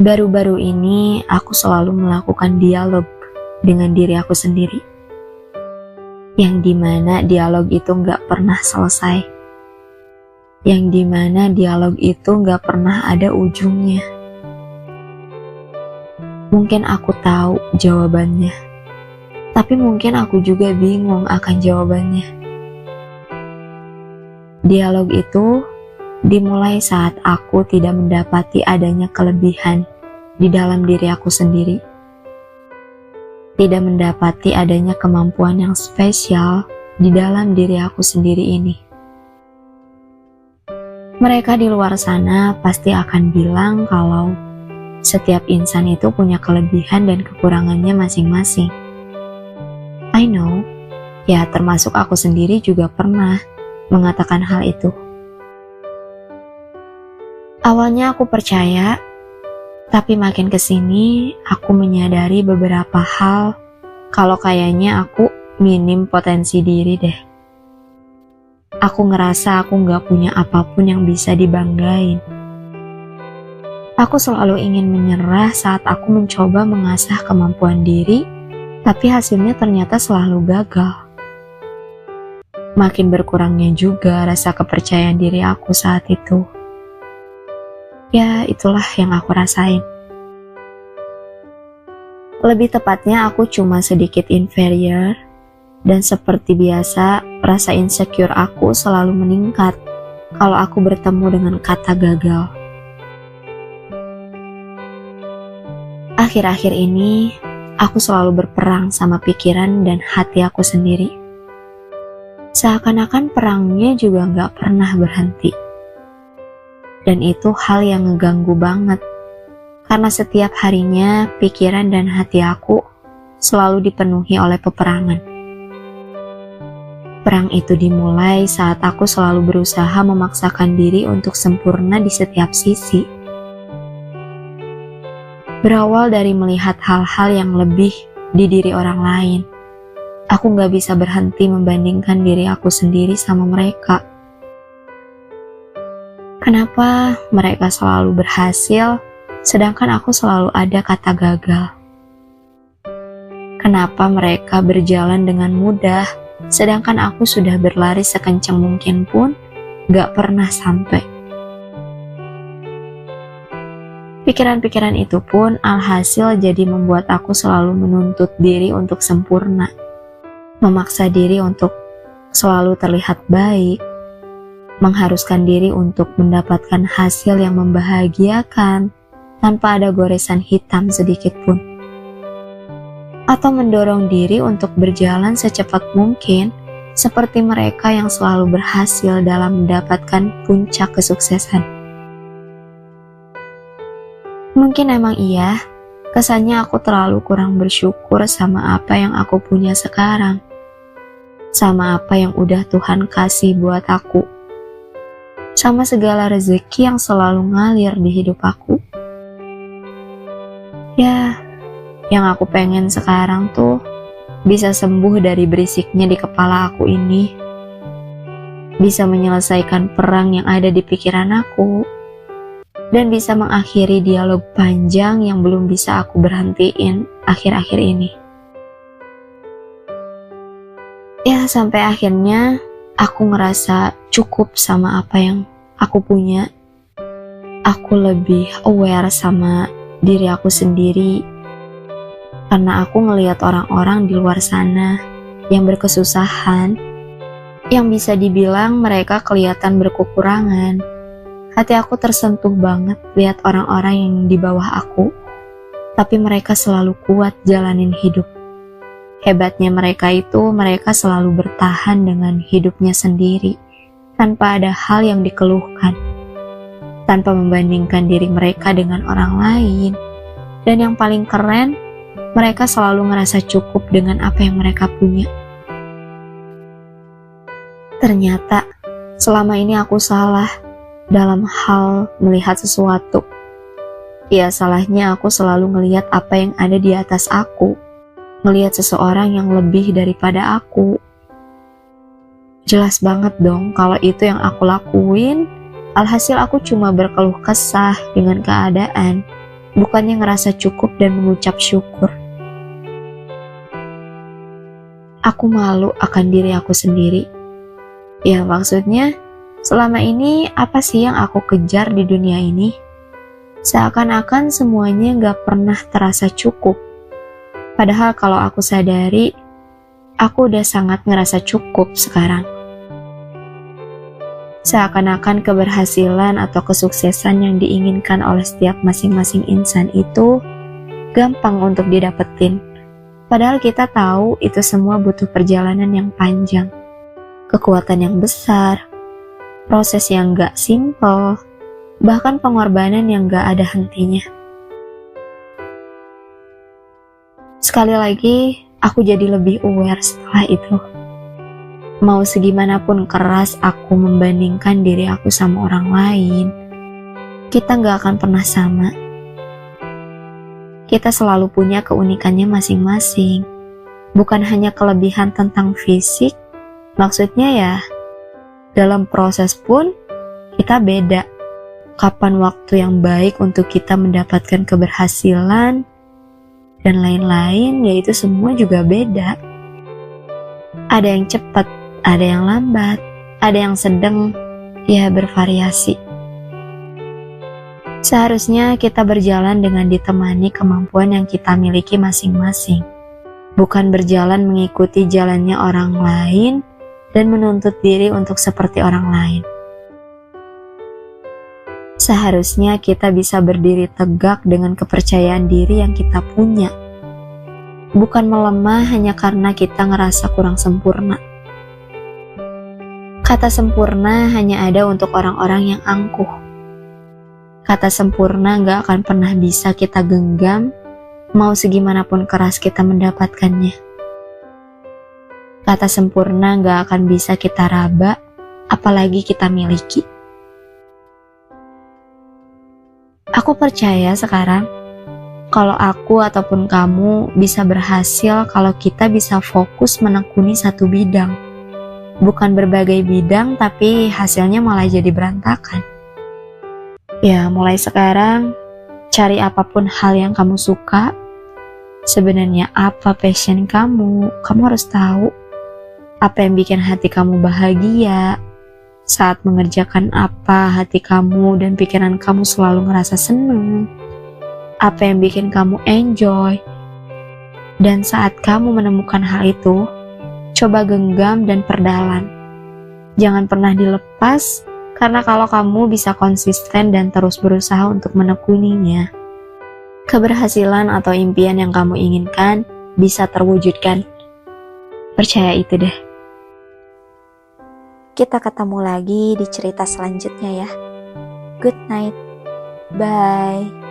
Baru-baru ini aku selalu melakukan dialog dengan diri aku sendiri, yang dimana dialog itu gak pernah selesai, yang dimana dialog itu gak pernah ada ujungnya. Mungkin aku tahu jawabannya, tapi mungkin aku juga bingung akan jawabannya. Dialog itu dimulai saat aku tidak mendapati adanya kelebihan di dalam diri aku sendiri, tidak mendapati adanya kemampuan yang spesial di dalam diri aku sendiri ini. Mereka di luar sana pasti akan bilang kalau setiap insan itu punya kelebihan dan kekurangannya masing-masing. I know, ya termasuk aku sendiri juga pernah mengatakan hal itu. Awalnya aku percaya, tapi makin kesini aku menyadari beberapa hal kalau kayaknya aku minim potensi diri deh. Aku ngerasa aku gak punya apapun yang bisa dibanggain. Aku selalu ingin menyerah saat aku mencoba mengasah kemampuan diri, tapi hasilnya ternyata selalu gagal. Makin berkurangnya juga rasa kepercayaan diri aku saat itu. Ya, itulah yang aku rasain. Lebih tepatnya aku cuma sedikit inferior, dan seperti biasa, rasa insecure aku selalu meningkat kalau aku bertemu dengan kata gagal. Akhir-akhir ini, aku selalu berperang sama pikiran dan hati aku sendiri. Seakan-akan perangnya juga gak pernah berhenti. Dan itu hal yang ngeganggu banget, karena setiap harinya pikiran dan hati aku selalu dipenuhi oleh peperangan. Perang itu dimulai saat aku selalu berusaha memaksakan diri untuk sempurna di setiap sisi. Berawal dari melihat hal-hal yang lebih di diri orang lain, aku gak bisa berhenti membandingkan diri aku sendiri sama mereka. Kenapa mereka selalu berhasil, sedangkan aku selalu ada kata gagal? Kenapa mereka berjalan dengan mudah, sedangkan aku sudah berlari sekencang mungkin pun gak pernah sampai? Pikiran-pikiran itu pun alhasil jadi membuat aku selalu menuntut diri untuk sempurna, memaksa diri untuk selalu terlihat baik, mengharuskan diri untuk mendapatkan hasil yang membahagiakan tanpa ada goresan hitam sedikit pun, atau mendorong diri untuk berjalan secepat mungkin seperti mereka yang selalu berhasil dalam mendapatkan puncak kesuksesan. Mungkin emang iya, kesannya aku terlalu kurang bersyukur sama apa yang aku punya sekarang, sama apa yang udah Tuhan kasih buat aku, sama segala rezeki yang selalu ngalir di hidup aku. Ya, yang aku pengen sekarang tuh bisa sembuh dari berisiknya di kepala aku ini, bisa menyelesaikan perang yang ada di pikiran aku, dan bisa mengakhiri dialog panjang yang belum bisa aku berhentiin akhir-akhir ini. Ya, sampai akhirnya aku ngerasa cukup sama apa yang aku punya. Aku lebih aware sama diri aku sendiri, karena aku ngelihat orang-orang di luar sana yang berkesusahan, yang bisa dibilang mereka kelihatan berkekurangan. Hati aku tersentuh banget lihat orang-orang yang di bawah aku, tapi mereka selalu kuat jalanin hidup. Hebatnya mereka itu, mereka selalu bertahan dengan hidupnya sendiri, tanpa ada hal yang dikeluhkan, tanpa membandingkan diri mereka dengan orang lain. Dan yang paling keren, mereka selalu ngerasa cukup dengan apa yang mereka punya. Ternyata, selama ini aku salah dalam hal melihat sesuatu. Ya, salahnya aku selalu ngelihat apa yang ada di atas aku, ngelihat seseorang yang lebih daripada aku. Jelas banget dong kalau itu yang aku lakuin, alhasil aku cuma berkeluh kesah dengan keadaan, bukannya ngerasa cukup dan mengucap syukur. Aku malu akan diri aku sendiri. Ya maksudnya, selama ini apa sih yang aku kejar di dunia ini? Seakan-akan semuanya gak pernah terasa cukup. Padahal kalau aku sadari, aku udah sangat ngerasa cukup sekarang. Seakan-akan keberhasilan atau kesuksesan yang diinginkan oleh setiap masing-masing insan itu gampang untuk didapetin. Padahal kita tahu itu semua butuh perjalanan yang panjang, kekuatan yang besar, proses yang gak simple, bahkan pengorbanan yang gak ada hentinya. Sekali lagi, aku jadi lebih aware setelah itu. Mau segimanapun keras aku membandingkan diri aku sama orang lain, kita gak akan pernah sama. Kita selalu punya keunikannya masing-masing. Bukan hanya kelebihan tentang fisik, maksudnya ya, dalam proses pun kita beda. Kapan waktu yang baik untuk kita mendapatkan keberhasilan, dan lain-lain, yaitu semua juga beda. Ada yang cepat, ada yang lambat, ada yang sedang, ya bervariasi. Seharusnya kita berjalan dengan ditemani kemampuan yang kita miliki masing-masing, bukan berjalan mengikuti jalannya orang lain dan menuntut diri untuk seperti orang lain. Seharusnya kita bisa berdiri tegak dengan kepercayaan diri yang kita punya, bukan melemah hanya karena kita ngerasa kurang sempurna. Kata sempurna hanya ada untuk orang-orang yang angkuh. Kata sempurna gak akan pernah bisa kita genggam, mau segimanapun keras kita mendapatkannya. Kata sempurna gak akan bisa kita raba, apalagi kita miliki. Aku percaya sekarang, kalau aku ataupun kamu bisa berhasil kalau kita bisa fokus menekuni satu bidang. Bukan berbagai bidang, tapi hasilnya malah jadi berantakan. Ya, mulai sekarang, cari apapun hal yang kamu suka. Sebenarnya apa passion kamu harus tahu. Apa yang bikin hati kamu bahagia. Saat mengerjakan apa, hati kamu dan pikiran kamu selalu ngerasa seneng. Apa yang bikin kamu enjoy. Dan saat kamu menemukan hal itu, coba genggam dan perdalam. Jangan pernah dilepas, karena kalau kamu bisa konsisten dan terus berusaha untuk menekuninya, keberhasilan atau impian yang kamu inginkan bisa terwujudkan. Percaya itu deh. Kita ketemu lagi di cerita selanjutnya ya. Good night. Bye.